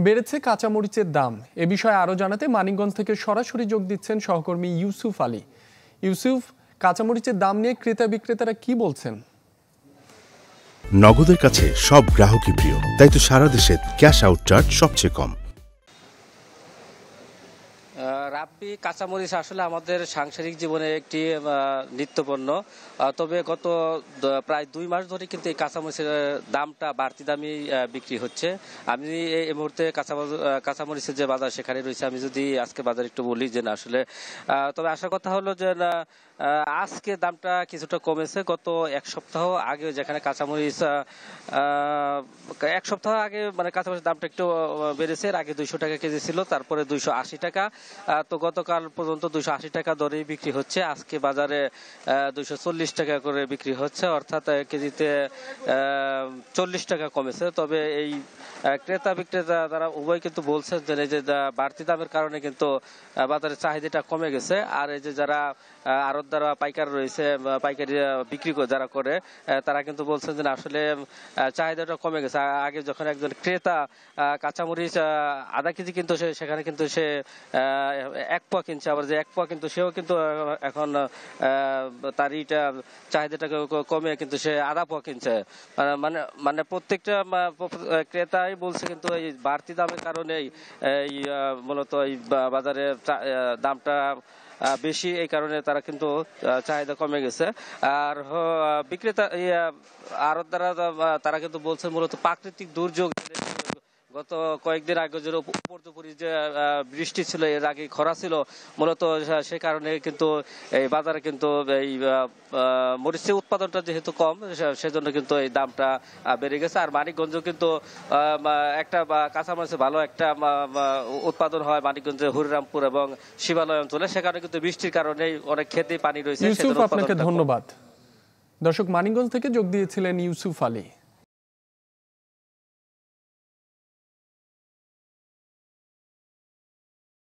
বেড়েছে কাঁচামরিচের দাম। এ বিষয়ে আরও জানাতে মানিকগঞ্জ থেকে সরাসরি যোগ দিচ্ছেন সহকর্মী ইউসুফ আলী। ইউসুফ, কাঁচামরিচের দাম নিয়ে ক্রেতা বিক্রেতারা কি বলছেন? নগদের কাছে সব গ্রাহকই প্রিয়, তাই তো সারা দেশে ক্যাশ আউট চার্জ সবচেয়ে কম। রাব্বি কাঁচামরিচ আসলে আমাদের সাংসারিক জীবনে একটি নিত্যপণ্য। তবে গত প্রায় 2 মাস ধরে কিন্তু এই কাঁচামরিচের দামটা বাড়তি দামে বিক্রি হচ্ছে। আমি এই মুহূর্তে কাঁচামরিচের যে বাজার সেখানে রয়েছে। আমি যদি আজকে বাজার একটু বলি যে না আসলে তবে আসার কথা হলো যে না আজকে দামটা কিছুটা কমেছে। গত এক সপ্তাহ আগে যেখানে কাঁচামরিচ 1 সপ্তাহ আগে মানে কাঁচামরিচের দামটা একটু বেড়েছে। এর আগে 200 টাকা কেজি ছিল, তারপরে 280 টাকা। তো গতকাল পর্যন্ত 280 টাকা দরেই বিক্রি হচ্ছে। আজকে বাজারে 240 টাকা করে বিক্রি হচ্ছে, অর্থাৎ কেজিতে 40 টাকা কমেছে। তবে এই ক্রেতা বিক্রেতা তারা উভয় কিন্তু বলছেন যে এই যে বাড়তি দামের কারণে কিন্তু বাজারের চাহিদাটা কমে গেছে। আর এই যে যারা আড়তদার পাইকার রয়েছে, পাইকারি বিক্রি যারা করে, তারা কিন্তু বলছেন যে আসলে চাহিদাটা কমে গেছে। আগে যখন একজন ক্রেতা কাঁচামরিচ আধা কেজি কিন্তু সেখানে কিন্তু সে 1 পোয়া কিনছে, আবার যে 1 পোয়া কিন্তু সেও কিন্তু এখন তার চাহিদাটাকে কমে কিন্তু সে আধা পোয়া কিনছে। মানে মানে প্রত্যেকটা ক্রেতাই বলছে কিন্তু এই বাড়তি দামের কারণেই এই মূলত এই বাজারে দামটা বেশি, এই কারণে তারা কিন্তু চাহিদা কমে গেছে। আর বিক্রেতা আড়তদাররা তারা কিন্তু বলছে মূলত প্রাকৃতিক দুর্যোগ, গত কয়েকদিন আগে যে উপর্যুপরি যে বৃষ্টি ছিল, এর আগে খরা ছিল, মূলত সে কারণে কিন্তু এই বাজারে কিন্তু এই মরিচের উৎপাদনটা যেহেতু কম, সেজন্য কিন্তু এই দামটা বেড়ে গেছে। আর মানিকগঞ্জেও কিন্তু একটা কাঁচামরিচের ভালো একটা উৎপাদন হয় মানিকগঞ্জে হরিরামপুর এবং শিবালয় অঞ্চলে। সেখানে কিন্তু বৃষ্টির কারণেই অনেক ক্ষেতেই পানি রয়েছে। ইউসুফ, আপনাকে ধন্যবাদ। দর্শক, মানিকগঞ্জ থেকে যোগ দিয়েছিলেন ইউসুফ আলী।